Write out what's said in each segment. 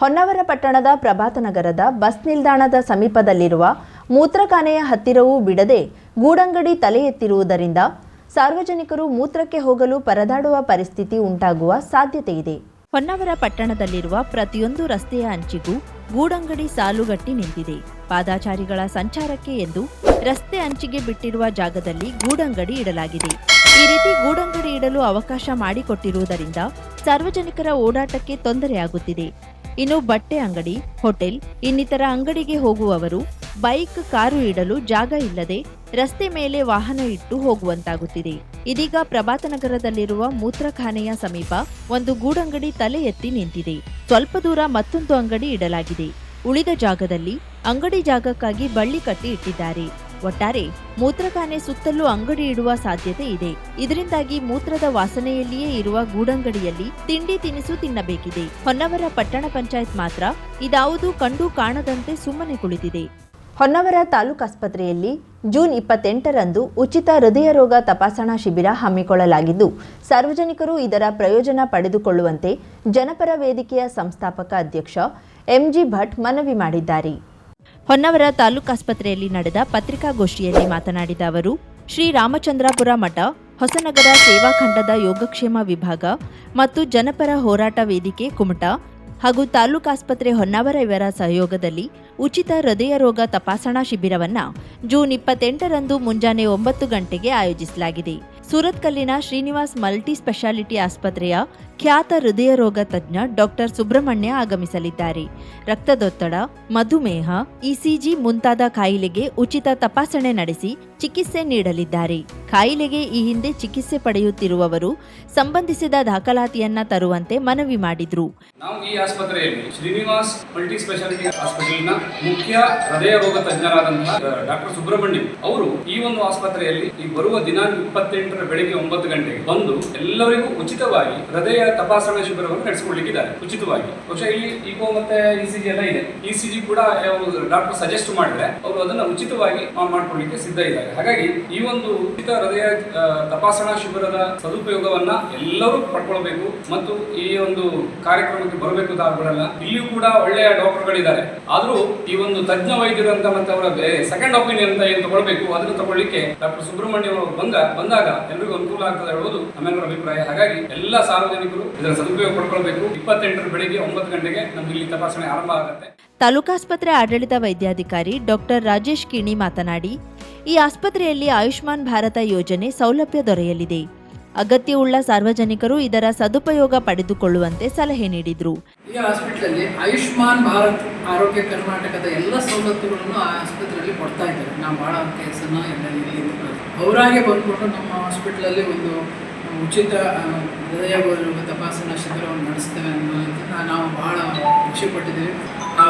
ಹೊನ್ನಾವರ ಪಟ್ಟಣದ ಪ್ರಭಾತನಗರದ ಬಸ್ ನಿಲ್ದಾಣದ ಸಮೀಪದಲ್ಲಿರುವ ಮೂತ್ರಖಾನೆಯ ಹತ್ತಿರವೂ ಬಿಡದೆ ಗೂಡಂಗಡಿ ತಲೆ ಎತ್ತಿರುವುದರಿಂದ ಸಾರ್ವಜನಿಕರು ಮೂತ್ರಕ್ಕೆ ಹೋಗಲು ಪರದಾಡುವ ಪರಿಸ್ಥಿತಿ ಉಂಟಾಗುವ ಸಾಧ್ಯತೆಯಿದೆ. ಹೊನ್ನಾವರ ಪಟ್ಟಣದಲ್ಲಿರುವ ಪ್ರತಿಯೊಂದು ರಸ್ತೆಯ ಅಂಚಿಗೂ ಗೂಡಂಗಡಿ ಸಾಲುಗಟ್ಟಿ ನಿಂತಿದೆ. ಪಾದಾಚಾರಿಗಳ ಸಂಚಾರಕ್ಕೆ ಎಂದು ರಸ್ತೆ ಅಂಚಿಗೆ ಬಿಟ್ಟಿರುವ ಜಾಗದಲ್ಲಿ ಗೂಡಂಗಡಿ ಇಡಲಾಗಿದೆ. ಈ ರೀತಿ ಗೂಡಂಗಡಿ ಇಡಲು ಅವಕಾಶ ಮಾಡಿಕೊಟ್ಟಿರುವುದರಿಂದ ಸಾರ್ವಜನಿಕರ ಓಡಾಟಕ್ಕೆ ತೊಂದರೆಯಾಗುತ್ತಿದೆ. ಇನ್ನು ಬಟ್ಟೆ ಅಂಗಡಿ, ಹೋಟೆಲ್ ಇನ್ನಿತರ ಅಂಗಡಿಗೆ ಹೋಗುವವರು ಬೈಕ್, ಕಾರು ಇಡಲು ಜಾಗ ಇಲ್ಲದೆ ರಸ್ತೆ ಮೇಲೆ ವಾಹನ ಇಟ್ಟು ಹೋಗುವಂತಾಗುತ್ತಿದೆ. ಇದೀಗ ಪ್ರಭಾತನಗರದಲ್ಲಿರುವ ಮೂತ್ರಖಾನೆಯ ಸಮೀಪ ಒಂದು ಗೂಡಂಗಡಿ ತಲೆ ಎತ್ತಿ ನಿಂತಿದೆ. ಸ್ವಲ್ಪ ದೂರ ಮತ್ತೊಂದು ಅಂಗಡಿ ಇಡಲಾಗಿದೆ. ಉಳಿದ ಜಾಗದಲ್ಲಿ ಅಂಗಡಿ ಜಾಗಕ್ಕಾಗಿ ಬಳ್ಳಿ ಕಟ್ಟಿ ಇಟ್ಟಿದ್ದಾರೆ. ಒಟ್ಟಾರೆ ಮೂತ್ರಖಾನೆ ಸುತ್ತಲೂ ಅಂಗಡಿ ಇಡುವ ಸಾಧ್ಯತೆ ಇದೆ. ಇದರಿಂದಾಗಿ ಮೂತ್ರದ ವಾಸನೆಯಲ್ಲಿಯೇ ಇರುವ ಗೂಡಂಗಡಿಯಲ್ಲಿ ತಿಂಡಿ ತಿನಿಸು ತಿನ್ನಬೇಕಿದೆ. ಹೊನ್ನಾವರ ಪಟ್ಟಣ ಪಂಚಾಯತ್ ಮಾತ್ರ ಇದಾವುದೂ ಕಂಡು ಕಾಣದಂತೆ ಸುಮ್ಮನೆ ಕುಳಿತಿದೆ. ಹೊನ್ನಾವರ ತಾಲೂಕಾಸ್ಪತ್ರೆಯಲ್ಲಿ ಜೂನ್ 28ರಂದು ಉಚಿತ ಹೃದಯ ರೋಗ ತಪಾಸಣಾ ಶಿಬಿರ ಹಮ್ಮಿಕೊಳ್ಳಲಾಗಿದ್ದು, ಸಾರ್ವಜನಿಕರು ಇದರ ಪ್ರಯೋಜನ ಪಡೆದುಕೊಳ್ಳುವಂತೆ ಜನಪರ ವೇದಿಕೆಯ ಸಂಸ್ಥಾಪಕ ಅಧ್ಯಕ್ಷ ಎಂಜಿ ಭಟ್ ಮನವಿ ಮಾಡಿದ್ದಾರೆ. ಹೊನ್ನಾವರ ತಾಲೂಕಾಸ್ಪತ್ರೆಯಲ್ಲಿ ನಡೆದ ಪತ್ರಿಕಾಗೋಷ್ಠಿಯಲ್ಲಿ ಮಾತನಾಡಿದ ಅವರು, ಶ್ರೀ ರಾಮಚಂದ್ರಾಪುರ ಮಠ, ಹೊಸನಗರ ಸೇವಾಖಂಡದ ಯೋಗಕ್ಷೇಮ ವಿಭಾಗ ಮತ್ತು ಜನಪರ ಹೋರಾಟ ವೇದಿಕೆ ಕುಮಟಾ ಹಾಗೂ ತಾಲೂಕಾಸ್ಪತ್ರೆ ಹೊನ್ನಾವರ ಇವರ ಸಹಯೋಗದಲ್ಲಿ ಉಚಿತ ಹೃದಯ ರೋಗ ತಪಾಸಣಾ ಶಿಬಿರವನ್ನು ಜೂನ್ 28ರಂದು ಮುಂಜಾನೆ 9 ಗಂಟೆಗೆ ಆಯೋಜಿಸಲಾಗಿದೆ. ಸೂರತ್ಕಲ್ಲಿನ ಶ್ರೀನಿವಾಸ್ ಮಲ್ಟಿ ಸ್ಪೆಷಾಲಿಟಿ ಆಸ್ಪತ್ರೆಯ ಖ್ಯಾತ ಹೃದಯ ರೋಗ ತಜ್ಞ ಡಾಕ್ಟರ್ ಸುಬ್ರಹ್ಮಣ್ಯ ಆಗಮಿಸಲಿದ್ದಾರೆ. ರಕ್ತದೊತ್ತಡ, ಮಧುಮೇಹ, ಇಸಿಜಿ ಮುಂತಾದ ಕಾಯಿಲೆಗೆ ಉಚಿತ ತಪಾಸಣೆ ನಡೆಸಿ ಚಿಕಿತ್ಸೆ ನೀಡಲಿದ್ದಾರೆ. ಕಾಯಿಲೆಗೆ ಈ ಹಿಂದೆ ಚಿಕಿತ್ಸೆ ಪಡೆಯುತ್ತಿರುವವರು ಸಂಬಂಧಿಸಿದ ದಾಖಲಾತಿಯನ್ನ ತರುವಂತೆ ಮನವಿ ಮಾಡಿದ್ರು. ನಾವು ಈ ಆಸ್ಪತ್ರೆಯಲ್ಲಿ ಶ್ರೀನಿವಾಸ್ ಮಲ್ಟಿ ಸ್ಪೆಷಾಲಿಟಿ ಹಾಸ್ಪಿಟಲ್ನ ಮುಖ್ಯ ಹೃದಯ ರೋಗ ತಜ್ಞರಾದಂತಹ ಡಾಕ್ಟರ್ ಸುಬ್ರಹ್ಮಣ್ಯಂ ಅವರು ಈ ಒಂದು ಆಸ್ಪತ್ರೆಯಲ್ಲಿ ಈ ಬರುವ ದಿನಾಂಕ 28ರ ಬೆಳಗ್ಗೆ 9 ಗಂಟೆಗೆ ಬಂದು ಎಲ್ಲರಿಗೂ ಉಚಿತವಾಗಿ ಹೃದಯ ತಪಾಸಣಾ ಶಿಬಿರವನ್ನು ನಡೆಸಿಕೊಳ್ಳಿಕ್ಕಿದ್ದಾರೆ. ಉಚಿತವಾಗಿ ಬಹುಶಃ ಇಲ್ಲಿ ಇಕೋ ಮತ್ತೆ ಇಸಿಜಿ ಎಲ್ಲ ಇದೆ. ಇಸಿಜಿ ಕೂಡ ಡಾಕ್ಟರ್ ಸಜೆಸ್ಟ್ ಮಾಡಿದ್ರೆ ಅವರು ಅದನ್ನ ಉಚಿತವಾಗಿ ಮಾಡ್ಕೊಳ್ಳಿಕ್ಕೆ ಸಿದ್ಧ ಇದ್ದಾರೆ. ಹಾಗಾಗಿ ಈ ಒಂದು ಉಚಿತ ಹೃದಯ ತಪಾಸಣಾ ಶಿಬಿರದ ಸದುಪಯೋಗವನ್ನ ಎಲ್ಲರೂ ಪಡ್ಕೊಳ್ಬೇಕು ಮತ್ತು ಈ ಒಂದು ಕಾರ್ಯಕ್ರಮಕ್ಕೆ ಬರಬೇಕು ಅಂತ ಆಗ್ಬಿಡಲ್ಲ. ಇಲ್ಲಿಯೂ ಕೂಡ ಒಳ್ಳೆಯ ಡಾಕ್ಟರ್ಗಳಿದ್ದಾರೆ. ಆದ್ರೂ ಈ ಒಂದು ತಜ್ಞ ವೈದ್ಯರು ಅಂತ ಮತ್ತೆ ಅವರ ಸೆಕೆಂಡ್ ಒಪಿನಿಯನ್ ಅಂತ ಏನು ತಗೊಳ್ಬೇಕು ಅದನ್ನು ತಗೊಳ್ಳಿಕ್ಕೆ ಡಾಕ್ಟರ್ ಸುಬ್ರಹ್ಮಣ್ಯ ಅವರು ಬಂದಾಗ ಎಲ್ಲರಿಗೂ ಅನುಕೂಲ ಆಗ್ತದೆ ಹೇಳುವುದು ನಮ್ಮೆಲ್ಲರ ಅಭಿಪ್ರಾಯ. ಹಾಗಾಗಿ ಎಲ್ಲ ಸಾರ್ವಜನಿಕರು ಇದರ ಸದುಪಯೋಗ ಪಡ್ಕೊಳ್ಬೇಕು. 28ರ ಬೆಳಿಗ್ಗೆ 9 ಗಂಟೆಗೆ ನಮ್ಗೆ ಇಲ್ಲಿ ತಪಾಸಣೆ ಆರಂಭ ಆಗುತ್ತೆ. ತಾಲೂಕಾಸ್ಪತ್ರೆ ಆಡಳಿತ ವೈದ್ಯಾಧಿಕಾರಿ ಡಾಕ್ಟರ್ ರಾಜೇಶ್ ಕಿಣಿ ಮಾತನಾಡಿ, ಈ ಆಸ್ಪತ್ರೆಯಲ್ಲಿ ಆಯುಷ್ಮಾನ್ ಭಾರತ ಯೋಜನೆ ಸೌಲಭ್ಯ ದೊರೆಯಲಿದೆ. ಅಗತ್ಯವುಳ್ಳ ಸಾರ್ವಜನಿಕರು ಇದರ ಸದುಪಯೋಗ ಪಡೆದುಕೊಳ್ಳುವಂತೆ ಸಲಹೆ ನೀಡಿದರು. ಈ ಹಾಸ್ಪಿಟಲಲ್ಲಿ ಆಯುಷ್ಮಾನ್ ಭಾರತ್ ಆರೋಗ್ಯ ಕರ್ನಾಟಕದ ಎಲ್ಲ ಸವಲತ್ತುಗಳನ್ನು ಆ ಆಸ್ಪತ್ರೆಯಲ್ಲಿ ಕೊಡ್ತಾ ಇದ್ದಾರೆ. ನಾವು ಭಾಳ ಕೆಲಸನ ಎಲ್ಲ ಇಲ್ಲಿ ಅವರಾಗೆ ಬಂದ್ಕೊಂಡು ನಮ್ಮ ಹಾಸ್ಪಿಟಲಲ್ಲಿ ಒಂದು ಉಚಿತ ಹೃದಯ ರೋಗ ತಪಾಸಣಾ ಶಿಬಿರವನ್ನು ನಡೆಸ್ತೇವೆ ಅನ್ನೋದನ್ನ ನಾವು ಬಹಳ ಖುಷಿಪಟ್ಟಿದ್ದೇವೆ. ಆ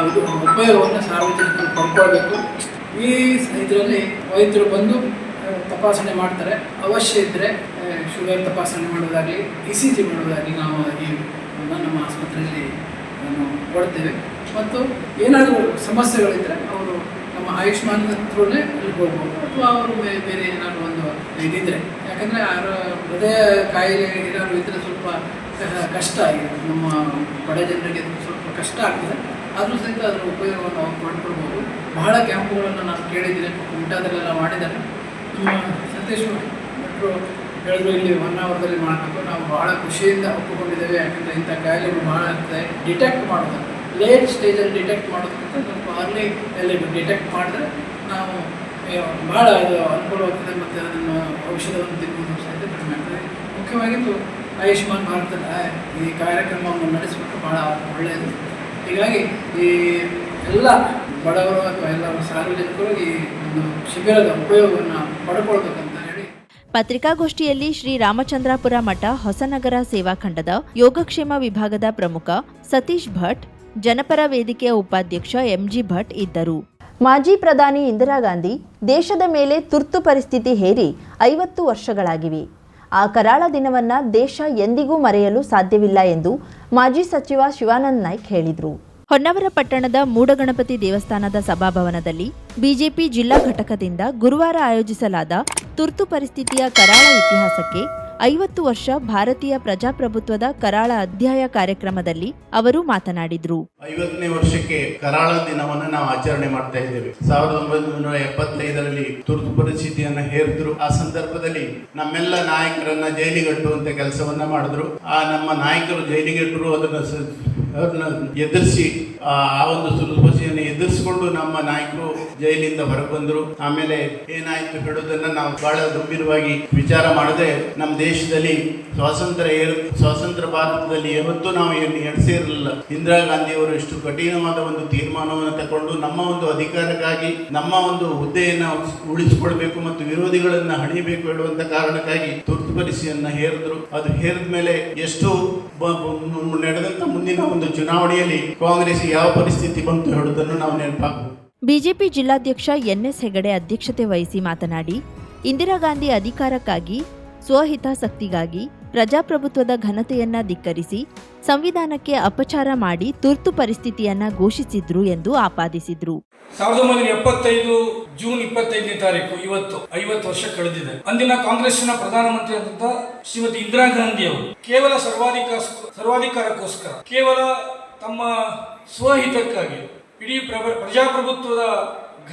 ಉಪಯೋಗವನ್ನು ಸಾರ್ವಜನಿಕರು ಪಡ್ಕೊಳ್ಬೇಕು. ಈ ಇದರಲ್ಲಿ ವೈದ್ಯರು ಬಂದು ತಪಾಸಣೆ ಮಾಡ್ತಾರೆ. ಅವಶ್ಯ ಇದ್ದರೆ ಶುಗರ್ ತಪಾಸಣೆ ಮಾಡೋದಾಗಲಿ, ಇಸಿಜಿ ಮಾಡೋದಾಗಲಿ ನಾವು ಈ ನಮ್ಮ ಆಸ್ಪತ್ರೆಯಲ್ಲಿ ಕೊಡ್ತೇವೆ. ಮತ್ತು ಏನಾದರೂ ಸಮಸ್ಯೆಗಳಿದ್ದರೆ ಅವರು ನಮ್ಮ ಆಯುಷ್ಮಾನ್ ಹತ್ರನೇ ಅಲ್ಲಿ ಹೋಗ್ಬೋದು ಅಥವಾ ಅವರು ಬೇರೆ ಏನಾದರೂ ಒಂದು ಇದಿದ್ರೆ, ಯಾಕಂದರೆ ಹೃದಯ ಕಾಯಿಲೆ ಏನಾದರೂ ಇದ್ದರೆ ಸ್ವಲ್ಪ ಕಷ್ಟ ಆಗಿದೆ. ನಮ್ಮ ಬಡ ಜನರಿಗೆ ಸ್ವಲ್ಪ ಕಷ್ಟ ಆಗ್ತದೆ. ಆದರೂ ಸಹಿತ ಅದರ ಉಪಯೋಗವನ್ನು ಅವ್ರು ಮಾಡ್ಕೊಳ್ಬೋದು. ಬಹಳ ಕ್ಯಾಂಪುಗಳನ್ನು ನಾನು ಕೇಳಿದ್ದೀನಿ, ಕುಮಟಾದಲ್ಲೆಲ್ಲ ಮಾಡಿದ್ದಾರೆ. ಸತೀಶ್ ಭಟ್ರು ಹೇಳಿದ್ರು ಇಲ್ಲಿ ಹೊನ್ನಾವರದಲ್ಲಿ ಮಾಡಬೇಕು. ನಾವು ಭಾಳ ಖುಷಿಯಿಂದ ಒಪ್ಪಿಕೊಂಡಿದ್ದೇವೆ. ಯಾಕಂದರೆ ಇಂಥ ಕಾಯಿಲೆಗಳು ಭಾಳ ಆಗ್ತದೆ. ಡಿಟೆಕ್ಟ್ ಮಾಡೋದು ಲೇಟ್ ಸ್ಟೇಜಲ್ಲಿ ಡಿಟೆಕ್ಟ್ ಮಾಡೋದಕ್ಕಿಂತ ಸ್ವಲ್ಪ ಅರ್ಲಿ ಅಲ್ಲಿ ಡಿಟೆಕ್ಟ್ ಮಾಡಿದ್ರೆ ನಾವು ಭಾಳ ಅದು ಅನುಕೂಲವಾಗ್ತದೆ. ಮತ್ತು ಅದನ್ನು ಔಷಧವನ್ನು ತಿನ್ನುವುದು ಸಹಿತ ಕಡಿಮೆ ಆಗ್ತದೆ. ಮುಖ್ಯವಾಗಿ ಆಯುಷ್ಮಾನ್ ಭಾರತದ ಈ ಕಾರ್ಯಕ್ರಮವನ್ನು ನಡೆಸಬೇಕು, ಭಾಳ ಒಳ್ಳೆಯದು. ಹೀಗಾಗಿ ಈ ಎಲ್ಲ ಬಡವರು ಅಥವಾ ಎಲ್ಲ ಸಾರ್ವಜನಿಕರು ಈ ಒಂದು ಶಿಬಿರದ ಉಪಯೋಗವನ್ನು ಪಡ್ಕೊಳ್ಬೇಕಂತ ಹೇಳಿ ಪತ್ರಿಕಾಗೋಷ್ಠಿಯಲ್ಲಿ ಶ್ರೀ ರಾಮಚಂದ್ರಾಪುರ ಮಠ, ಹೊಸನಗರ ಸೇವಾಖಂಡದ ಯೋಗಕ್ಷೇಮ ವಿಭಾಗದ ಪ್ರಮುಖ ಸತೀಶ್ ಭಟ್, ಜನಪರ ವೇದಿಕೆಯ ಉಪಾಧ್ಯಕ್ಷ ಎಂಜಿ ಭಟ್ ಇದ್ದರು. ಮಾಜಿ ಪ್ರಧಾನಿ ಇಂದಿರಾ ಗಾಂಧಿ ದೇಶದ ಮೇಲೆ ತುರ್ತು ಪರಿಸ್ಥಿತಿ ಹೇರಿ 50 ವರ್ಷಗಳಾಗಿವೆ. ಆ ಕರಾಳ ದಿನವನ್ನ ದೇಶ ಎಂದಿಗೂ ಮರೆಯಲು ಸಾಧ್ಯವಿಲ್ಲ ಎಂದು ಮಾಜಿ ಸಚಿವ ಶಿವಾನಂದ ನಾಯ್ಕ್ ಹೇಳಿದರು. ಹೊನ್ನಾವರ ಪಟ್ಟಣದ ಮೂಡಗಣಪತಿ ದೇವಸ್ಥಾನದ ಸಭಾಭವನದಲ್ಲಿ ಬಿಜೆಪಿ ಜಿಲ್ಲಾ ಘಟಕದಿಂದ ಗುರುವಾರ ಆಯೋಜಿಸಲಾದ ತುರ್ತು ಪರಿಸ್ಥಿತಿಯ ಕರಾಳ ಇತಿಹಾಸಕ್ಕೆ 50 ವರ್ಷ ಭಾರತೀಯ ಪ್ರಜಾಪ್ರಭುತ್ವದ ಕರಾಳ ಅಧ್ಯಾಯ ಕಾರ್ಯಕ್ರಮದಲ್ಲಿ ಅವರು ಮಾತನಾಡಿದರು. 50ನೇ ವರ್ಷಕ್ಕೆ ಕರಾಳ ದಿನವನ್ನು ನಾವು ಆಚರಣೆ ಮಾಡ್ತಾ ಇದ್ದೇವೆ. 1975ರಲ್ಲಿ ತುರ್ತು ಪರಿಸ್ಥಿತಿಯನ್ನ ಹೇರಿದ್ರು. ಆ ಸಂದರ್ಭದಲ್ಲಿ ನಮ್ಮೆಲ್ಲ ನಾಯಕರನ್ನ ಜೈಲಿಗಟ್ಟುವಂತ ಕೆಲಸವನ್ನ ಮಾಡಿದ್ರು. ಆ ನಮ್ಮ ನಾಯಕರು ಜೈಲಿಗಟ್ಟರು, ಅದನ್ನ ಎದುರಿಸಿ ಆ ಒಂದು ತುರ್ತು ಪರಿಸ್ಥಿತಿಯನ್ನು ಎದುರಿಸಿಕೊಂಡು ನಮ್ಮ ನಾಯಕರು ಜೈಲಿಂದ ಹೊರಬಂದ್ರು. ಆಮೇಲೆ ಏನಾಯ್ತು ಹೇಳೋದನ್ನ ನಾವು ಬಹಳ ಗಂಭೀರವಾಗಿ ವಿಚಾರ ಮಾಡದೆ ನಮ್ಮ ದೇಶದಲ್ಲಿ ಸ್ವಾತಂತ್ರ್ಯ ಭಾರತದಲ್ಲಿ ಯಾವತ್ತೂ ನಾವು ಎಣಿಸಿರಲಿಲ್ಲ. ಇಂದಿರಾ ಗಾಂಧಿ ಅವರು ಇಷ್ಟು ಕಠಿಣವಾದ ಒಂದು ತೀರ್ಮಾನವನ್ನು ತಗೊಂಡು ನಮ್ಮ ಒಂದು ಅಧಿಕಾರಕ್ಕಾಗಿ ನಮ್ಮ ಒಂದು ಹುದ್ದೆಯನ್ನು ಉಳಿಸಿಕೊಳ್ಬೇಕು ಮತ್ತು ವಿರೋಧಿಗಳನ್ನ ಹಣಿಬೇಕು ಹೇಳುವಂತ ಕಾರಣಕ್ಕಾಗಿ ತುರ್ತು ಪರಿಸ್ಥಿತಿಯನ್ನ ಹೇರಿದ್ರು. ಅದು ಹೇರಿದ ಮೇಲೆ ಎಷ್ಟು ನಡೆದಂತ ಮುಂದಿನ ಒಂದು ಚುನಾವಣೆಯಲ್ಲಿ ಕಾಂಗ್ರೆಸ್ ಯಾವ ಪರಿಸ್ಥಿತಿ ಬಂತು ಹೇಳುವುದನ್ನು ನಾವು ನೆನಪಾಗಬಹುದು. ಬಿಜೆಪಿ ಜಿಲ್ಲಾಧ್ಯಕ್ಷ ಎನ್ಎಸ್ ಹೆಗಡೆ ಅಧ್ಯಕ್ಷತೆ ವಹಿಸಿ ಮಾತನಾಡಿ, ಇಂದಿರಾ ಗಾಂಧಿ ಅಧಿಕಾರಕ್ಕಾಗಿ ಸ್ವಹಿತಾಸಕ್ತಿಗಾಗಿ ಪ್ರಜಾಪ್ರಭುತ್ವದ ಘನತೆಯನ್ನ ಧಿಕ್ಕರಿಸಿ ಸಂವಿಧಾನಕ್ಕೆ ಅಪಚಾರ ಮಾಡಿ ತುರ್ತು ಪರಿಸ್ಥಿತಿಯನ್ನ ಘೋಷಿಸಿದ್ರು ಎಂದು ಆಪಾದಿಸಿದ್ರು. 1975 ಜೂನ್ 25ನೇ ತಾರೀಕು ಇವತ್ತು 50 ವರ್ಷ ಕಳೆದಿದೆ. ಅಂದಿನ ಕಾಂಗ್ರೆಸ್ನ ಪ್ರಧಾನಮಂತ್ರಿ ಆದಂತ ಶ್ರೀಮತಿ ಇಂದಿರಾ ಗಾಂಧಿ ಅವರು ಕೇವಲ ಸರ್ವಾಧಿಕಾರಕ್ಕೋಸ್ಕರ, ಕೇವಲ ತಮ್ಮ ಸ್ವಹಿತಕ್ಕಾಗಿ ಇಡೀ ಪ್ರಜಾಪ್ರಭುತ್ವದ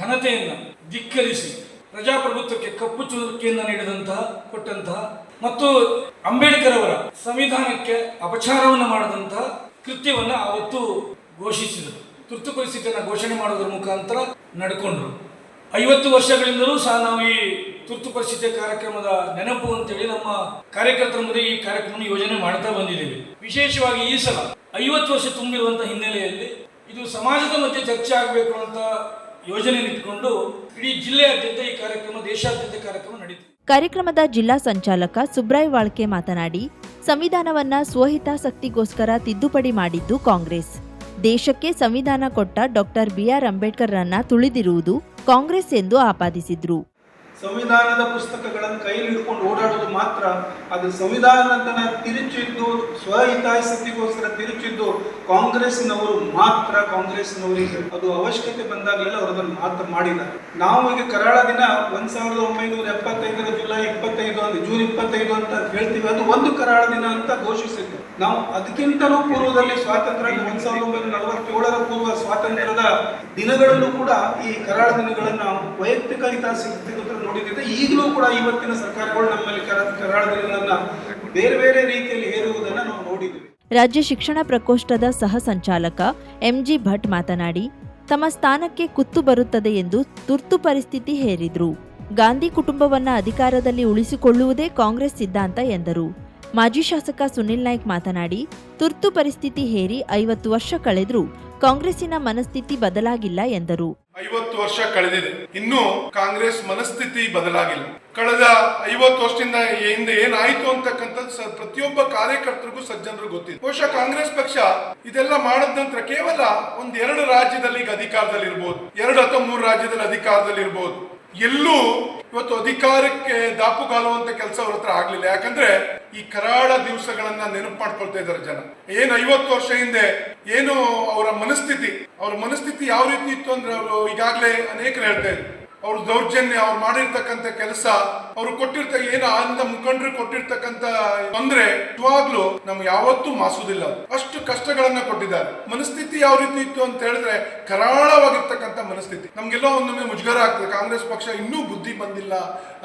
ಘನತೆಯನ್ನು ಧಿಕ್ಕರಿಸಿ ಪ್ರಜಾಪ್ರಭುತ್ವಕ್ಕೆ ಕಪ್ಪು ಚುಕ್ಕೆಯನ್ನು ಕೊಟ್ಟಂತಹ ಮತ್ತು ಅಂಬೇಡ್ಕರ್ ಅವರ ಸಂವಿಧಾನಕ್ಕೆ ಅಪಚಾರವನ್ನು ಮಾಡಿದಂತಹ ಕೃತ್ಯವನ್ನು ಅವತ್ತು ಘೋಷಿಸಿದರು. ತುರ್ತು ಪರಿಸ್ಥಿತಿಯನ್ನು ಘೋಷಣೆ ಮಾಡೋದ್ರ ಮುಖಾಂತರ ನಡ್ಕೊಂಡ್ರು. 50 ವರ್ಷಗಳಿಂದಲೂ ಸಹ ನಾವು ಈ ತುರ್ತು ಪರಿಸ್ಥಿತಿಯ ಕಾರ್ಯಕ್ರಮದ ನೆನಪು ಅಂತೇಳಿ ನಮ್ಮ ಕಾರ್ಯಕರ್ತರ ಮುಂದೆ ಈ ಕಾರ್ಯಕ್ರಮ ಯೋಜನೆ ಮಾಡ್ತಾ ಬಂದಿದ್ದೇವೆ. ವಿಶೇಷವಾಗಿ ಈ ಸಲ 50 ವರ್ಷ ತುಂಬಿರುವಂತಹ ಹಿನ್ನೆಲೆಯಲ್ಲಿ ಇದು ಸಮಾಜದ ಮಧ್ಯೆ ಚರ್ಚೆ ಆಗಬೇಕು ಅಂತ ಯೋಜನೆ ಇಟ್ಕೊಂಡು ಇಡೀ ಜಿಲ್ಲೆಯಾದ್ಯಂತ ಈ ಕಾರ್ಯಕ್ರಮ, ದೇಶಾದ್ಯಂತ ಕಾರ್ಯಕ್ರಮ ನಡೀತಿದೆ. ಕಾರ್ಯಕ್ರಮದ ಜಿಲ್ಲಾ ಸಂಚಾಲಕ ಸುಬ್ರಾಯ್ ವಾಳ್ಕೆ ಮಾತನಾಡಿ, ಸಂವಿಧಾನವನ್ನ ಸ್ವಹಿತಾಸಕ್ತಿಗೋಸ್ಕರ ತಿದ್ದುಪಡಿ ಮಾಡಿದ್ದು ಕಾಂಗ್ರೆಸ್. ದೇಶಕ್ಕೆ ಸಂವಿಧಾನ ಕೊಟ್ಟ ಡಾಕ್ಟರ್ BR ಅಂಬೇಡ್ಕರ್ ರನ್ನ ತುಳಿದಿರುವುದು ಕಾಂಗ್ರೆಸ್ ಎಂದು ಆಪಾದಿಸಿದ್ರು. ಸಂವಿಧಾನದ ಪುಸ್ತಕಗಳನ್ನು ಕೈಯಲ್ಲಿ ಹಿಡ್ಕೊಂಡು ಓಡಾಡೋದು ಮಾತ್ರ, ಅದು ಸಂವಿಧಾನದ ತಿರುಚಿದ್ದು ಸ್ವಹಿತಾಸಕ್ತಿಗೋಸ್ಕರ ತಿರುಚಿದ್ದು ಕಾಂಗ್ರೆಸ್ನವರು ಮಾತ್ರ. ಕಾಂಗ್ರೆಸ್ನವರಿಗೆ ಅದು ಅವಶ್ಯಕತೆ ಬಂದಾಗಲೆಲ್ಲ ಅವರು ಅದನ್ನು ಮಾತ್ರ ಮಾಡಿದ್ದಾರೆ. ನಾವು ಈಗ ಕರಾಳ ದಿನ 1975 ಜುಲೈ 25 ಜೂನ್ 25 ಅಂತ ಹೇಳ್ತೀವಿ. ಅದು ಒಂದು ಕರಾಳ ದಿನ ಅಂತ ಘೋಷಿಸಿದ್ದು. ನಾವು ಅದಕ್ಕಿಂತಲೂ ಪೂರ್ವದಲ್ಲಿ ಸ್ವಾತಂತ್ರ್ಯ 1947ರ ಪೂರ್ವ ಸ್ವಾತಂತ್ರ್ಯದ ದಿನಗಳಲ್ಲೂ ಕೂಡ ಈ ಕರಾಳ ದಿನಗಳನ್ನು ವೈಯಕ್ತಿಕ ಹಿತಾಸಕ್ತಿಗೋಸ್ಕರ ನೋಡಿದ್ದೆ. ಈಗಲೂ ಕೂಡ ಇವತ್ತಿನ ಸರ್ಕಾರಗಳು ನಮ್ಮಲ್ಲಿ ಕರಾಳ ದಿನಗಳನ್ನ ಬೇರೆ ಬೇರೆ ರೀತಿಯಲ್ಲಿ ಹೇರುವುದನ್ನು ನಾವು ನೋಡಿದ್ದೀವಿ. ರಾಜ್ಯ ಶಿಕ್ಷಣ ಪ್ರಕೋಷ್ಠದ ಸಹ ಸಂಚಾಲಕ MG ಭಟ್ ಮಾತನಾಡಿ, ತಮ್ಮ ಸ್ಥಾನಕ್ಕೆ ಕುತ್ತು ಬರುತ್ತದೆ ಎಂದು ತುರ್ತು ಪರಿಸ್ಥಿತಿ ಹೇರಿದ್ರು. ಗಾಂಧಿ ಕುಟುಂಬವನ್ನ ಅಧಿಕಾರದಲ್ಲಿ ಉಳಿಸಿಕೊಳ್ಳುವುದೇ ಕಾಂಗ್ರೆಸ್ ಸಿದ್ಧಾಂತ ಎಂದರು. ಮಾಜಿ ಶಾಸಕ ಸುನಿಲ್ ನಾಯ್ಕ್ ಮಾತನಾಡಿ, ತುರ್ತು ಪರಿಸ್ಥಿತಿ ಹೇರಿ 50 ವರ್ಷ ಕಳೆದ್ರೂ ಕಾಂಗ್ರೆಸ್ಸಿನ ಮನಸ್ಥಿತಿ ಬದಲಾಗಿಲ್ಲ ಎಂದರು. 50 ವರ್ಷ ಕಳೆದಿದೆ, ಇನ್ನೂ ಕಾಂಗ್ರೆಸ್ ಮನಸ್ಥಿತಿ ಬದಲಾಗಿಲ್ಲ. ಕಳೆದ 50 ವರ್ಷದಿಂದ ಹಿಂದೆ ಏನಾಯ್ತು ಅಂತಕ್ಕಂಥ ಪ್ರತಿಯೊಬ್ಬ ಕಾರ್ಯಕರ್ತರಿಗೂ ಸಜ್ಜನರಿಗೂ ಗೊತ್ತಿದೆ. ಬಹುಶಃ ಕಾಂಗ್ರೆಸ್ ಪಕ್ಷ ಇದೆಲ್ಲ ಮಾಡಿದ ನಂತರ ಕೇವಲ 1-2 ರಾಜ್ಯದಲ್ಲಿ ಈಗ ಅಧಿಕಾರದಲ್ಲಿ ಇರ್ಬೋದು, 2 ಅಥವಾ 3 ರಾಜ್ಯದಲ್ಲಿ ಅಧಿಕಾರದಲ್ಲಿ ಇರ್ಬೋದು. ಎಲ್ಲೂ ಇವತ್ತು ಅಧಿಕಾರಕ್ಕೆ ದಾಪುಗಾಲುವಂತ ಕೆಲಸ ಅವ್ರ ಹತ್ರ ಆಗ್ಲಿಲ್ಲ. ಯಾಕಂದ್ರೆ ಈ ಕರಾಳ ದಿವಸಗಳನ್ನ ನೆನಪು ಮಾಡ್ಕೊಳ್ತಾ ಇದ್ದಾರೆ ಜನ. ಏನು 50 ವರ್ಷ ಹಿಂದೆ ಏನು ಅವರ ಮನಸ್ಥಿತಿ ಯಾವ ರೀತಿ ಇತ್ತು ಅಂದ್ರೆ, ಅವರು ಈಗಾಗಲೇ ಅನೇಕರು ಹೇಳ್ತಾ ಇದ್ರು, ಅವ್ರ ದೌರ್ಜನ್ಯ, ಅವ್ರು ಮಾಡಿರ್ತಕ್ಕಂಥ ಕೆಲಸ, ಅವ್ರು ಏನು ಅಂದ ಮುಖಂಡರು ಕೊಟ್ಟಿರ್ತಕ್ಕಂಥ ತೊಂದರೆ ನಿಜವಾಗ್ಲೂ ನಮ್ಗೆ ಯಾವತ್ತೂ ಮಾಸುದಿಲ್ಲ. ಅಷ್ಟು ಕಷ್ಟಗಳನ್ನ ಕೊಟ್ಟಿದ್ದಾರೆ. ಮನಸ್ಥಿತಿ ಯಾವ ರೀತಿ ಇತ್ತು ಅಂತ ಹೇಳಿದ್ರೆ ಕರಾಳವಾಗಿರ್ತಕ್ಕಂಥ ಮನಸ್ಥಿತಿ. ನಮ್ಗೆಲ್ಲ ಒಂದೊಮ್ಮೆ ಮುಜುಗರ ಆಗ್ತದೆ, ಕಾಂಗ್ರೆಸ್ ಪಕ್ಷ ಇನ್ನೂ ಬುದ್ಧಿ ಬಂದಿಲ್ಲ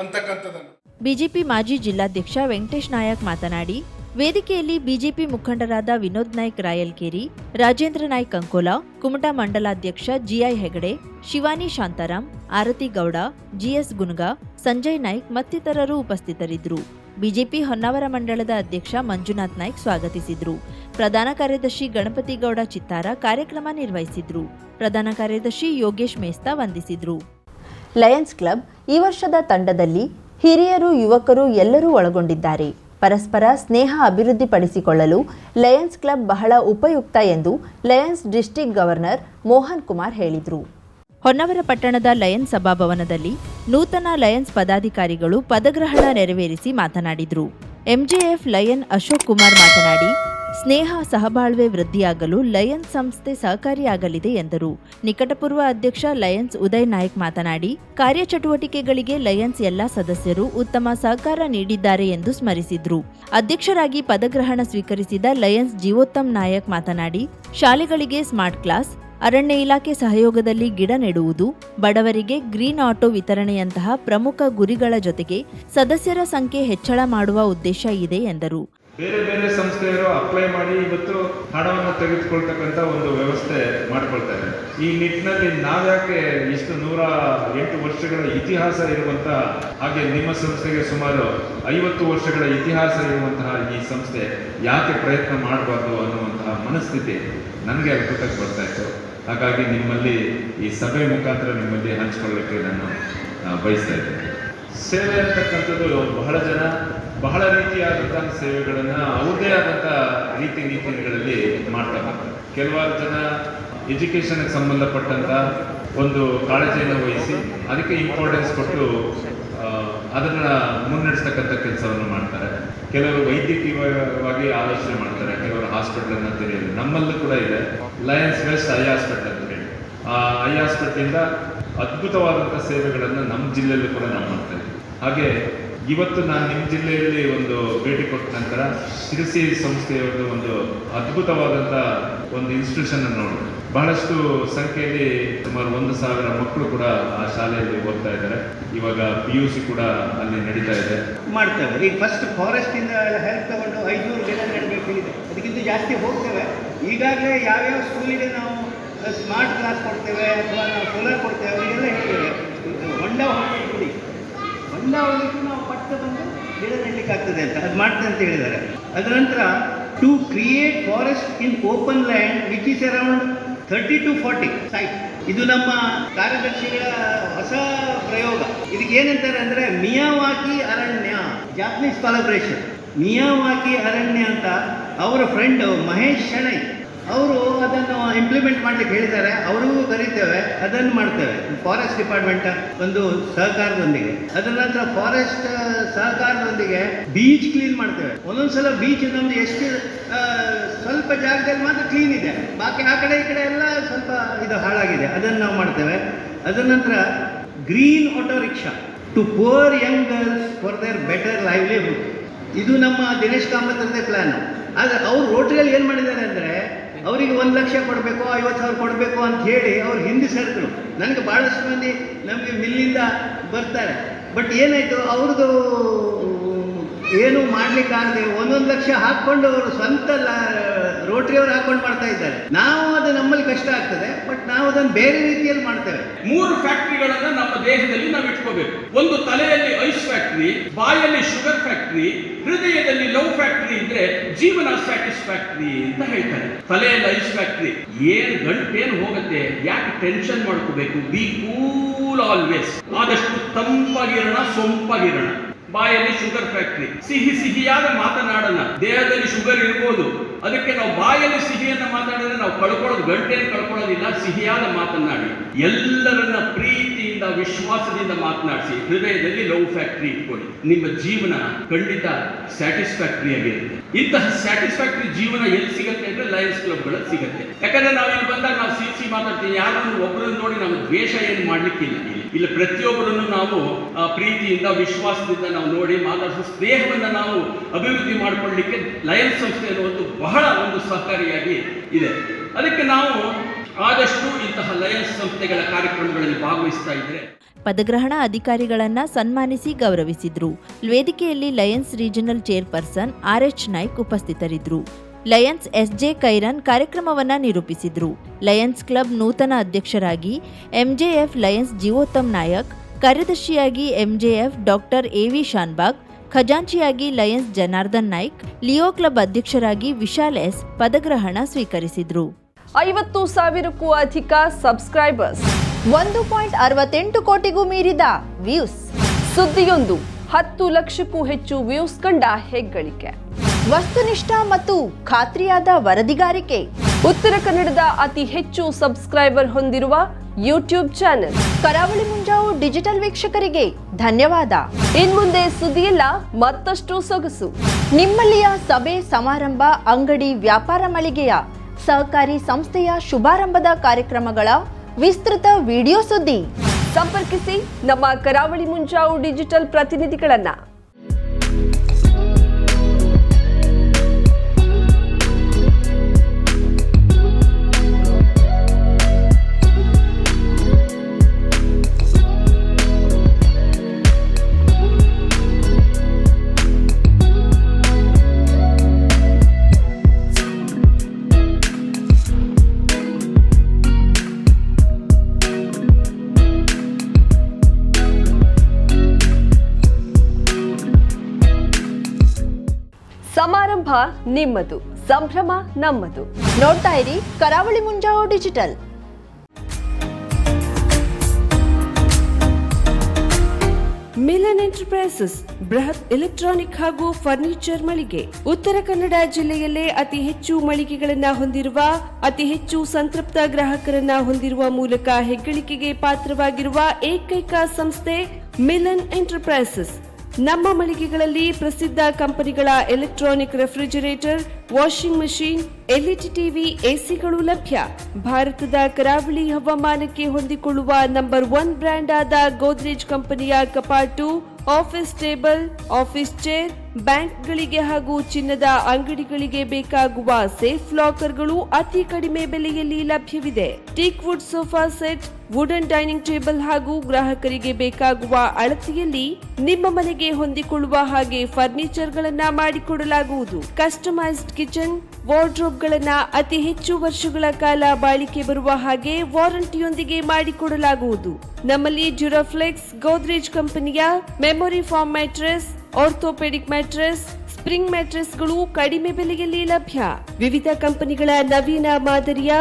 ಅಂತಕ್ಕಂಥದ್ದನ್ನು. ಬಿಜೆಪಿ ಮಾಜಿ ಜಿಲ್ಲಾಧ್ಯಕ್ಷ ವೆಂಕಟೇಶ್ ನಾಯಕ್ ಮಾತನಾಡಿ, ವೇದಿಕೆಯಲ್ಲಿ ಬಿಜೆಪಿ ಮುಖಂಡರಾದ ವಿನೋದ್ ನಾಯ್ಕ್ ರಾಯಲ್ಕೇರಿ, ರಾಜೇಂದ್ರ ನಾಯ್ಕ್ ಅಂಕೋಲಾ, ಕುಮಟಾ ಮಂಡಲಾಧ್ಯಕ್ಷ GI ಹೆಗಡೆ, ಶಿವಾನಿ ಶಾಂತಾರಾಮ್, ಆರತಿ ಗೌಡ, GS ಗುನ್ಗಾ, ಸಂಜಯ್ ನಾಯ್ಕ್ ಮತ್ತಿತರರು ಉಪಸ್ಥಿತರಿದ್ದರು. ಬಿಜೆಪಿ ಹೊನ್ನಾವರ ಮಂಡಳದ ಅಧ್ಯಕ್ಷ ಮಂಜುನಾಥ್ ನಾಯ್ಕ್ ಸ್ವಾಗತಿಸಿದ್ರು. ಪ್ರಧಾನ ಕಾರ್ಯದರ್ಶಿ ಗಣಪತಿ ಗೌಡ ಚಿತ್ತಾರ ಕಾರ್ಯಕ್ರಮ ನಿರ್ವಹಿಸಿದ್ರು. ಪ್ರಧಾನ ಕಾರ್ಯದರ್ಶಿ ಯೋಗೇಶ್ ಮೇಸ್ತಾ ವಂದಿಸಿದ್ರು. ಲಯನ್ಸ್ ಕ್ಲಬ್ ಈ ವರ್ಷದ ತಂಡದಲ್ಲಿ ಹಿರಿಯರು, ಯುವಕರು ಎಲ್ಲರೂ ಒಳಗೊಂಡಿದ್ದಾರೆ. ಪರಸ್ಪರ ಸ್ನೇಹ ಅಭಿವೃದ್ಧಿಪಡಿಸಿಕೊಳ್ಳಲು ಲಯನ್ಸ್ ಕ್ಲಬ್ ಬಹಳ ಉಪಯುಕ್ತ ಎಂದು Lions district governor Mohan Kumar ಹೇಳಿದರು. ಹೊನ್ನಾವರ ಪಟ್ಟಣದ ಲಯನ್ಸ್ ಸಭಾಭವನದಲ್ಲಿ ನೂತನ ಲಯನ್ಸ್ ಪದಾಧಿಕಾರಿಗಳು ಪದಗ್ರಹಣ ನೆರವೇರಿಸಿ ಮಾತನಾಡಿದರು. MJF ಲಯನ್ ಅಶೋಕ್ ಕುಮಾರ್ ಮಾತನಾಡಿ, ಸ್ನೇಹ ಸಹಬಾಳ್ವೆ ವೃದ್ಧಿಯಾಗಲು ಲಯನ್ಸ್ ಸಂಸ್ಥೆ ಸಹಕಾರಿಯಾಗಲಿದೆ ಎಂದರು. ನಿಕಟಪೂರ್ವ ಅಧ್ಯಕ್ಷ ಲಯನ್ಸ್ ಉದಯ್ ನಾಯ್ಕ್ ಮಾತನಾಡಿ, ಕಾರ್ಯಚಟುವಟಿಕೆಗಳಿಗೆ ಲಯನ್ಸ್ ಎಲ್ಲಾ ಸದಸ್ಯರು ಉತ್ತಮ ಸಹಕಾರ ನೀಡಿದ್ದಾರೆ ಎಂದು ಸ್ಮರಿಸಿದ್ರು. ಅಧ್ಯಕ್ಷರಾಗಿ ಪದಗ್ರಹಣ ಸ್ವೀಕರಿಸಿದ ಲಯನ್ಸ್ ಜೀವೋತ್ತಮ್ ನಾಯಕ್ ಮಾತನಾಡಿ, ಶಾಲೆಗಳಿಗೆ ಸ್ಮಾರ್ಟ್ ಕ್ಲಾಸ್, ಅರಣ್ಯ ಇಲಾಖೆ ಸಹಯೋಗದಲ್ಲಿ ಗಿಡ ನೆಡುವುದು, ಬಡವರಿಗೆ ಗ್ರೀನ್ ಆಟೋ ವಿತರಣೆಯಂತಹ ಪ್ರಮುಖ ಗುರಿಗಳ ಜೊತೆಗೆ ಸದಸ್ಯರ ಸಂಖ್ಯೆ ಹೆಚ್ಚಳ ಮಾಡುವ ಉದ್ದೇಶ ಇದೆ ಎಂದರು. ಬೇರೆ ಬೇರೆ ಸಂಸ್ಥೆಯವರು ಅಪ್ಲೈ ಮಾಡಿ ಇವತ್ತು ಹಣವನ್ನು ತೆಗೆದುಕೊಳ್ತಕ್ಕಂಥ ಒಂದು ವ್ಯವಸ್ಥೆ ಮಾಡಿಕೊಳ್ತಾರೆ. ಈ ನಿಟ್ಟಿನಲ್ಲಿ ನಾವ್ಯಾಕೆ ಇಷ್ಟು 108 ವರ್ಷಗಳ ಇತಿಹಾಸ ಇರುವಂಥ, ಹಾಗೆ ನಿಮ್ಮ ಸಂಸ್ಥೆಗೆ ಸುಮಾರು 50 ವರ್ಷಗಳ ಇತಿಹಾಸ ಇರುವಂತಹ ಈ ಸಂಸ್ಥೆ ಯಾಕೆ ಪ್ರಯತ್ನ ಮಾಡಬಾರ್ದು ಅನ್ನುವಂತಹ ಮನಸ್ಥಿತಿ ನನಗೆ ಅದ್ಭುತಕ್ಕೆ ಬರ್ತಾ ಇತ್ತು. ಹಾಗಾಗಿ ನಿಮ್ಮಲ್ಲಿ ಈ ಸಭೆ ಮುಖಾಂತರ ನಿಮ್ಮಲ್ಲಿ ಹಂಚಿಕೊಳ್ಳಲಿಕ್ಕೆ ನಾನು ಬಯಸ್ತಾ ಇದ್ದೇನೆ. ಸೇವೆ ಅಂತಕ್ಕಂಥದ್ದು ಬಹಳ ಜನ ಬಹಳ ರೀತಿಯಾದಂತಹ ಸೇವೆಗಳನ್ನು ಅವ್ರದೇ ಆದಂಥ ರೀತಿ ನೀತಿಗಳಲ್ಲಿ ಮಾಡ್ತಾ ಬರ್ತಾರೆ. ಕೆಲವಾರು ಜನ ಎಜುಕೇಷನ್ಗೆ ಸಂಬಂಧಪಟ್ಟಂಥ ಒಂದು ಕಾಳಜಿಯನ್ನು ವಹಿಸಿ ಅದಕ್ಕೆ ಇಂಪಾರ್ಟೆನ್ಸ್ ಕೊಟ್ಟು ಅದನ್ನು ಮುನ್ನಡೆಸ್ತಕ್ಕಂಥ ಕೆಲಸವನ್ನು ಮಾಡ್ತಾರೆ. ಕೆಲವರು ವೈದ್ಯಕೀಯವಾಗಿ ಆಲೋಚನೆ ಮಾಡ್ತಾರೆ, ಕೆಲವರು ಹಾಸ್ಪಿಟಲನ್ನು ತೆರೆಯೋದು. ನಮ್ಮಲ್ಲೂ ಕೂಡ ಇದೆ ಲಯನ್ಸ್ ವೆಸ್ಟ್ ಐ ಹಾಸ್ಪಿಟಲ್ ಅಂತ ಹೇಳಿ. ಆ ಐ ಹಾಸ್ಪಿಟಲಿಂದ ಅದ್ಭುತವಾದಂಥ ಸೇವೆಗಳನ್ನು ನಮ್ಮ ಜಿಲ್ಲೆಯಲ್ಲೂ ಕೂಡ ನಾವು ಮಾಡ್ತಾ ಇದ್ದೀವಿ. ಹಾಗೆ ಇವತ್ತು ನಾನು ನಿಮ್ಮ ಜಿಲ್ಲೆಯಲ್ಲಿ ಒಂದು ಭೇಟಿ ಕೊಟ್ಟ ನಂತರ ಶಿರಸಿ ಸಂಸ್ಥೆಯವರು ಒಂದು ಅದ್ಭುತವಾದಂಥ ಒಂದು ಇನ್ಸ್ಟಿಟ್ಯೂಷನ್ ನೋಡಿದೆ. ಬಹಳಷ್ಟು ಸಂಖ್ಯೆಯಲ್ಲಿ ಸುಮಾರು 1,000 ಮಕ್ಕಳು ಕೂಡ ಆ ಶಾಲೆಯಲ್ಲಿ ಓದ್ತಾ ಇದ್ದಾರೆ. ಇವಾಗ PUC ಕೂಡ ಅಲ್ಲಿ ನಡೀತಾ ಇದೆ. ಮಾಡ್ತೇವೆ. ಈಗ ಫಸ್ಟ್ ಫಾರೆಸ್ಟಿಂದ ಹೆಲ್ಪ್ ತಗೊಂಡು 500 ಗಿಡ ನೆಡಬೇಕಿದೆ. ಅದಕ್ಕಿಂತ ಜಾಸ್ತಿ ಹೋಗ್ತೇವೆ. ಈಗಾಗಲೇ ಯಾವ್ಯಾವ ಸ್ಕೂಲಿಗೆ ನಾವು ಸ್ಮಾರ್ಟ್ ಕ್ಲಾಸ್ ಕೊಡ್ತೇವೆ ಅಥವಾ ನಾವು ಸೋಲಾರ್ ಕೊಡ್ತೇವೆ ಅವರಿಗೆಲ್ಲ ಹೇಳ್ತೇವೆ, ಹೊಂಡ ಹೊಡಿ, ಹೊಂಡ ಹೊಲಿಕ್ಕೂ ನಾವು ಪಟ್ಟ ಬಂದು ಗಿಡ ನೆಡಲಿಕ್ಕೆ ಆಗ್ತದೆ ಅಂತ ಅದು ಮಾಡ್ತೇವೆ ಅಂತ ಹೇಳಿದ್ದಾರೆ. ಅದರ ನಂತರ to create forest in open land which is around 30 to 40 site. ಇದು ನಮ್ಮ ಕಾರ್ಯದರ್ಶಿಗಳ ಹೊಸ ಪ್ರಯೋಗ. ಇದಕ್ಕೆ ಏನಂತಾರೆ ಅಂದರೆ ಮಿಯಾವಾಕಿ ಅರಣ್ಯ, ಜಾಪನೀಸ್ ಕೊಲಾಬ್ರೇಷನ್. ಮಿಯಾವಾಕಿ ಅರಣ್ಯ ಅಂತ ಅವರ ಫ್ರೆಂಡ್ ಮಹೇಶ್ ಶೆಣೈ ಅವರು ಅದನ್ನು ಇಂಪ್ಲಿಮೆಂಟ್ ಮಾಡಲಿಕ್ಕೆ ಹೇಳಿದ್ದಾರೆ. ಅವರಿಗೂ ಕರೀತೇವೆ, ಅದನ್ನು ಮಾಡ್ತೇವೆ ಫಾರೆಸ್ಟ್ ಡಿಪಾರ್ಟ್ಮೆಂಟ್ ಒಂದು ಸಹಕಾರದೊಂದಿಗೆ. ಅದರ ನಂತರ ಫಾರೆಸ್ಟ್ ಸಹಕಾರದೊಂದಿಗೆ ಬೀಚ್ ಕ್ಲೀನ್ ಮಾಡ್ತೇವೆ. ಒಂದೊಂದ್ಸಲ ಬೀಚ್ ನಮ್ದು ಎಷ್ಟು ಸ್ವಲ್ಪ ಜಾಗದಲ್ಲಿ ಮಾತ್ರ ಕ್ಲೀನ್ ಇದೆ, ಬಾಕಿ ಆ ಕಡೆ ಈ ಕಡೆ ಎಲ್ಲ ಸ್ವಲ್ಪ ಇದು ಹಾಳಾಗಿದೆ, ಅದನ್ನು ನಾವು ಮಾಡ್ತೇವೆ. ಅದರ ನಂತರ green auto rickshaw to poor young girls for their better livelihood. ಇದು ನಮ್ಮ ದಿನೇಶ್ ಕಾಮತ್ರದೇ ಪ್ಲ್ಯಾನು. ಆದರೆ ಅವರು ರೋಟರಿಯಲ್ಲಿ ಏನು ಮಾಡಿದ್ದಾರೆ ಅಂದರೆ ಅವರಿಗೆ 1 ಲಕ್ಷ ಕೊಡಬೇಕು, 50,000 ಕೊಡಬೇಕು ಅಂತ ಹೇಳಿ ಅವ್ರು ಹಿಂದೆ ಸರಿದ್ರು. ನನಗೆ ಭಾಳಷ್ಟು ಮಂದಿ ನಮಗೆ ಮಿಲ್ಲಿಂದ ಬರ್ತಾರೆ, ಬಟ್ ಏನಾಯಿತು ಅವ್ರದ್ದು ಏನು ಮಾಡಲಿಕ್ಕಾಗದೆ 1 ಲಕ್ಷ ಹಾಕ್ಕೊಂಡು ಅವರು ಸ್ವಂತ ರೋಟರಿಯವರು ಹಾಕೊಂಡು ಮಾಡ್ತಾ ಇದ್ದಾರೆ. ನಾವು ಅದು ನಮ್ಮಲ್ಲಿ ಕಷ್ಟ ಆಗ್ತದೆ, ಬಟ್ ನಾವು ಅದನ್ನು ಬೇರೆ ರೀತಿಯಲ್ಲಿ ಮಾಡ್ತೇವೆ. 3 ಫ್ಯಾಕ್ಟರಿಗಳನ್ನ ನಮ್ಮ ದೇಹದಲ್ಲಿ ನಾವು ಇಟ್ಕೋಬೇಕು. ಒಂದು ತಲೆಯಲ್ಲಿ ಐಸ್ ಫ್ಯಾಕ್ಟರಿ, ಬಾಯಲ್ಲಿ ಶುಗರ್ ಫ್ಯಾಕ್ಟರಿ, ಹೃದಯದಲ್ಲಿ ಲವ್ ಫ್ಯಾಕ್ಟರಿ ಇದ್ರೆ ಜೀವನ ಸ್ಯಾಟಿಸ್ಫ್ಯಾಕ್ಟರಿ ಅಂತ ಹೇಳ್ತಾರೆ. ತಲೆಯಲ್ಲಿ ಐಸ್ ಫ್ಯಾಕ್ಟರಿ, ಏನ್ ಗಂಟೇನು ಹೋಗುತ್ತೆ, ಯಾಕೆ ಟೆನ್ಷನ್ ಮಾಡ್ಕೋಬೇಕು, ಬಿ ಕೂಲ್ ಆಲ್ವೇಸ್. ಆದಷ್ಟು ತಂಪಾಗಿರೋಣ, ಸೊಂಪಾಗಿರೋಣ. ಬಾಯಲ್ಲಿ ಶುಗರ್ ಫ್ಯಾಕ್ಟರಿ, ಸಿಹಿಯಾದ ಮಾತನಾಡೋಣ. ದೇಹದಲ್ಲಿ ಶುಗರ್ ಇರ್ಬೋದು, ಅದಕ್ಕೆ ನಾವು ಬಾಯಲ್ಲಿ ಸಿಹಿಯನ್ನ ಮಾತಾಡಿದ್ರೆ ನಾವು ಕಳ್ಕೊಳ್ಳೋದು ಗಂಟೆಯನ್ನು ಕಳ್ಕೊಳ್ಳೋದಿಲ್ಲ. ಸಿಹಿಯಾದ ಮಾತನಾಡಿ, ಎಲ್ಲರನ್ನ ಪ್ರೀತಿಯಿಂದ ವಿಶ್ವಾಸದಿಂದ ಮಾತನಾಡಿಸಿ, ಹೃದಯದಲ್ಲಿ ಲವ್ ಫ್ಯಾಕ್ಟರಿ ಇಟ್ಕೊಳ್ಳಿ. ನಿಮ್ಮ ಜೀವನ ಖಂಡಿತ ಸ್ಯಾಟಿಸ್ಫ್ಯಾಕ್ಟರಿ ಆಗಿರುತ್ತೆ. ಇಂತಹ ಸ್ಯಾಟಿಸ್ಫ್ಯಾಕ್ಟರಿ ಜೀವನ ಎಲ್ಲಿ ಸಿಗುತ್ತೆ ಅಂದ್ರೆ ಲಯನ್ಸ್ ಕ್ಲಬ್ಗಳಲ್ಲಿ ಸಿಗುತ್ತೆ. ಯಾಕಂದ್ರೆ ನಾವು ಇಲ್ಲಿ ಬಂದಾಗ ನಾವು ಸಿಹಿ ಮಾತಾಡ್ತೀವಿ, ಯಾರನ್ನು ಒಬ್ಬರನ್ನು ನೋಡಿ ನಾವು ದ್ವೇಷ ಏನು ಮಾಡ್ಲಿಕ್ಕಿಲ್ಲ. ಇಲ್ಲಿ ಪ್ರತಿಯೊಬ್ಬರನ್ನು ನಾವು ಪ್ರೀತಿಯಿಂದ ವಿಶ್ವಾಸದಿಂದ ನಾವು ನೋಡಿ ಮಾತಾಡಿಸೋ ಸ್ನೇಹವನ್ನು ನಾವು ಅಭಿವೃದ್ಧಿ ಮಾಡಿಕೊಳ್ಳಲಿಕ್ಕೆ ಲಯನ್ಸ್ ಸಂಸ್ಥೆ ಅನ್ನುವುದು ಬಹಳ ಒಂದು ಸಹಕಾರಿಯಾಗಿ ಇದೆ. ಅದಕ್ಕೆ ನಾವು ಆದಷ್ಟು ಇಂತಹ ಲಯನ್ಸ್ ಸಂಸ್ಥೆಗಳ ಕಾರ್ಯಕ್ರಮಗಳಲ್ಲಿ ಭಾಗವಹಿಸ್ತಾ ಇದ್ರೆ. ಪದಗ್ರಹಣ ಅಧಿಕಾರಿಗಳನ್ನ ಸನ್ಮಾನಿಸಿ ಗೌರವಿಸಿದ್ರು. ವೇದಿಕೆಯಲ್ಲಿ lions regional chairperson RH Naik ಉಪಸ್ಥಿತರಿದ್ದರು. ಲಯನ್ಸ್ SJ ಕೈರನ್ ಕಾರ್ಯಕ್ರಮವನ್ನ ನಿರೂಪಿಸಿದ್ರು. ಲಯನ್ಸ್ ಕ್ಲಬ್ ನೂತನ ಅಧ್ಯಕ್ಷರಾಗಿ MJF ಲಯನ್ಸ್ ಜೀವೋತ್ತಮ್ ನಾಯಕ್, ಕಾರ್ಯದರ್ಶಿಯಾಗಿ MJF ಡಾಕ್ಟರ್ AV ಶಾನ್ಬಾಗ್, ಖಜಾಂಚಿಯಾಗಿ lions Janardhan Naik, Leo club ಅಧ್ಯಕ್ಷರಾಗಿ ವಿಶಾಲ್ S ಪದಗ್ರಹಣ ಸ್ವೀಕರಿಸಿದ್ರು. 50,000ಕ್ಕೂ ಅಧಿಕ ಸಬ್ಸ್ಕ್ರೈಬರ್ಸ್, 1.68 ಕೋಟಿಗೂ ಮೀರಿದ ವ್ಯೂಸ್, ಸುದ್ದಿಯೊಂದು 10 ಲಕ್ಷಕ್ಕೂ ಹೆಚ್ಚು ವ್ಯೂಸ್ ಕಂಡ ಹೆಗ್ಗಳಿಕೆ. ವಸ್ತುನಿಷ್ಠ ಮತ್ತು ಖಾತ್ರಿಯಾದ ವರದಿಗಾರಿಕೆ, ಉತ್ತರ ಕನ್ನಡದ ಅತಿ ಹೆಚ್ಚು ಸಬ್ಸ್ಕ್ರೈಬರ್ ಹೊಂದಿರುವ ಯೂಟ್ಯೂಬ್ ಚಾನೆಲ್ ಕರಾವಳಿ ಮುಂಜಾವು ಡಿಜಿಟಲ್ ವೀಕ್ಷಕರಿಗೆ ಧನ್ಯವಾದ. ಇನ್ಮುಂದೆ ಸುದ್ದಿಯಲ್ಲ ಮತ್ತಷ್ಟು ಸೊಗಸು. ನಿಮ್ಮಲ್ಲಿಯ ಸಭೆ ಸಮಾರಂಭ, ಅಂಗಡಿ ವ್ಯಾಪಾರ ಮಳಿಗೆಯ ಸಹಕಾರಿ ಸಂಸ್ಥೆಯ ಶುಭಾರಂಭದ ಕಾರ್ಯಕ್ರಮಗಳ ವಿಸ್ತೃತ ವಿಡಿಯೋ ಸುದ್ದಿ. ಸಂಪರ್ಕಿಸಿ ನಮ್ಮ ಕರಾವಳಿ ಮುಂಜಾವು ಡಿಜಿಟಲ್ ಪ್ರತಿನಿಧಿಗಳನ್ನ. ಸಮಾರಂಭ ನಿಮ್ಮದು, ಸಂಭ್ರಮ ನಮ್ಮದು. ನೋಡ್ತಾ ಇರಿ ಕರಾವಳಿ ಮುಂಜಾವು ಡಿಜಿಟಲ್. ಮಿಲನ್ ಎಂಟರ್ಪ್ರೈಸಸ್ ಬೃಹತ್ ಎಲೆಕ್ಟ್ರಾನಿಕ್ ಹಾಗೂ ಫರ್ನಿಚರ್ ಮಳಿಗೆ. ಉತ್ತರ ಕನ್ನಡ ಜಿಲ್ಲೆಯಲ್ಲೇ ಅತಿ ಹೆಚ್ಚು ಮಳಿಗೆಗಳನ್ನ ಹೊಂದಿರುವ, ಅತಿ ಹೆಚ್ಚು ಸಂತೃಪ್ತ ಗ್ರಾಹಕರನ್ನ ಹೊಂದಿರುವ ಮೂಲಕ ಹೆಗ್ಗಳಿಕೆಗೆ ಪಾತ್ರವಾಗಿರುವ ಏಕೈಕ ಸಂಸ್ಥೆ ಮಿಲನ್ ಎಂಟರ್ಪ್ರೈಸಸ್. ನಮ್ಮ ಮಳಿಗೆಗಳಲ್ಲಿ ಪ್ರಸಿದ್ಧ ಕಂಪನಿಗಳ electronic refrigerator, washing machine, LED TV, ಎಸಿಗಳು ಲಭ್ಯ. ಭಾರತದ ಕರಾವಳಿ ಹವಾಮಾನಕ್ಕೆ ಹೊಂದಿಕೊಳ್ಳುವ ನಂಬರ್ 1 ಬ್ರ್ಯಾಂಡ್ ಆದ ಗೋದ್ರೇಜ್ ಕಂಪನಿಯ ಕಪಾಟು, ಆಫೀಸ್ ಟೇಬಲ್, ಆಫೀಸ್ ಚೇರ್, ಬ್ಯಾಂಕ್ಗಳಿಗೆ ಹಾಗೂ ಚಿನ್ನದ ಅಂಗಡಿಗಳಿಗೆ ಬೇಕಾಗುವ ಸೇಫ್ ಲಾಕರ್ಗಳು ಅತಿ ಕಡಿಮೆ ಬೆಲೆಯಲ್ಲಿ ಲಭ್ಯವಿದೆ. Teak wood sofa set, wooden dining table ಹಾಗೂ ಗ್ರಾಹಕರಿಗೆ ಬೇಕಾಗುವ ಅಳತೆಯಲ್ಲಿ ನಿಮ್ಮ ಮನೆಗೆ ಹೊಂದಿಕೊಳ್ಳುವ ಹಾಗೆ ಫರ್ನಿಚರ್ ಗಳನ್ನ ಮಾಡಿಕೊಡಲಾಗುವುದು. ಕಸ್ಟಮೈಸ್ಡ್ ಕಿಚನ್, ವಾರ್ಡ್ರೋಬ್ ಗಳನ್ನ ಅತಿ ಹೆಚ್ಚು ವರ್ಷಗಳ ಕಾಲ ಬಾಳಿಕೆ ಬರುವ ಹಾಗೆ ವಾರಂಟಿಯೊಂದಿಗೆ ಮಾಡಿಕೊಡಲಾಗುವುದು. ನಮ್ಮಲ್ಲಿ ಡ್ಯೂರಾಫ್ಲೆಕ್ಸ್, ಗೋದ್ರೇಜ್ ಕಂಪನಿಯ memory foam mattress, orthopaedic mattress, spring ಮ್ಯಾಟ್ರೆಸ್ಗಳು ಕಡಿಮೆ ಬೆಲೆಯಲ್ಲಿ ಲಭ್ಯ. ವಿವಿಧ ಕಂಪನಿಗಳ ನವೀನ ಮಾದರಿಯ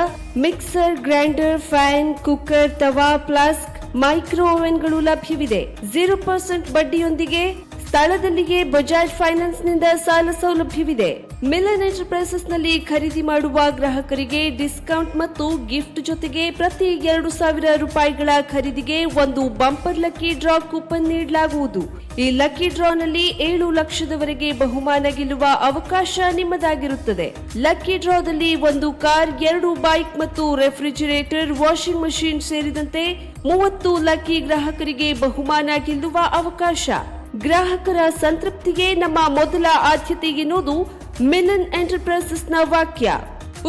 ಮಿಕ್ಸರ್, ಗ್ರೈಂಡರ್, ಫ್ಯಾನ್, ಕುಕ್ಕರ್, ತವಾ, ಫ್ಲಾಸ್ಕ್, ಮೈಕ್ರೋ ಓವೆನ್ಗಳು ಲಭ್ಯವಿದೆ. 0% ಬಡ್ಡಿಯೊಂದಿಗೆ ಸ್ಥಳದಲ್ಲಿಯೇ ಬಜಾಜ್ ಫೈನಾನ್ಸ್ ನಿಂದ ಸಾಲ ಸೌಲಭ್ಯವಿದೆ. ಮಿಲನ್ ಎಂಟರ್ಪ್ರೈಸಸ್ ನಲ್ಲಿ ಖರೀದಿ ಮಾಡುವ ಗ್ರಾಹಕರಿಗೆ ಡಿಸ್ಕೌಂಟ್ ಮತ್ತು ಗಿಫ್ಟ್ ಜೊತೆಗೆ ಪ್ರತಿ 2,000 ರೂಪಾಯಿಗಳ ಖರೀದಿಗೆ ಒಂದು ಬಂಪರ್ ಲಕ್ಕಿ ಡ್ರಾ ಕೂಪನ್ ನೀಡಲಾಗುವುದು. ಈ ಲಕ್ಕಿ ಡ್ರಾನಲ್ಲಿ 7 ಲಕ್ಷದವರೆಗೆ ಬಹುಮಾನ ಗೆಲ್ಲುವ ಅವಕಾಶ ನಿಮ್ಮದಾಗಿರುತ್ತದೆ. ಲಕ್ಕಿ ಡ್ರಾದಲ್ಲಿ 1 ಕಾರ್, 2 ಬೈಕ್ ಮತ್ತು ರೆಫ್ರಿಜರೇಟರ್, ವಾಷಿಂಗ್ ಮಷೀನ್ ಸೇರಿದಂತೆ 30 ಲಕ್ಕಿ ಗ್ರಾಹಕರಿಗೆ ಬಹುಮಾನ ಗೆಲ್ಲುವ ಅವಕಾಶ. ಗ್ರಾಹಕರ ಸಂತೃಪ್ತಿಗೆ ನಮ್ಮ ಮೊದಲ ಆದ್ಯತೆ ಎನ್ನುವುದು ಮಿಲನ್ ಎಂಟರ್ಪ್ರೈಸಸ್ ನ ವಾಕ್ಯ.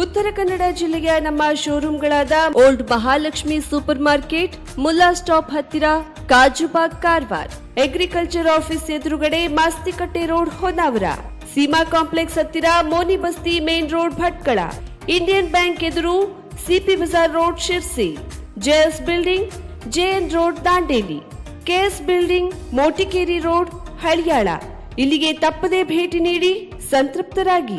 ಉತ್ತರ ಕನ್ನಡ ಜಿಲ್ಲೆಯ ನಮ್ಮ ಶೋರೂಮ್ಗಳಾದ old Mahalakshmi super market, Mulla stop ಹತ್ತಿರ, ಕಾಜುಬಾಗ್, ಕಾರವಾರ, ಅಗ್ರಿಕಲ್ಚರ್ ಆಫೀಸ್ ಎದುರುಗಡೆ, ಮಾಸ್ತಿಕಟ್ಟೆ ರೋಡ್, ಹೊನ್ನಾವರ, ಸೀಮಾ ಕಾಂಪ್ಲೆಕ್ಸ್ ಹತ್ತಿರ, Moni Basti main road, Bhatkal, Indian bank ಎದುರು, CP Bazar road, Sirsi, JS building, JN road, Dandeli, KS building, Motikeri road, Haliyal. ಇಲ್ಲಿಗೆ ತಪ್ಪದೇ ಭೇಟಿ ನೀಡಿ ಸಂತೃಪ್ತರಾಗಿ.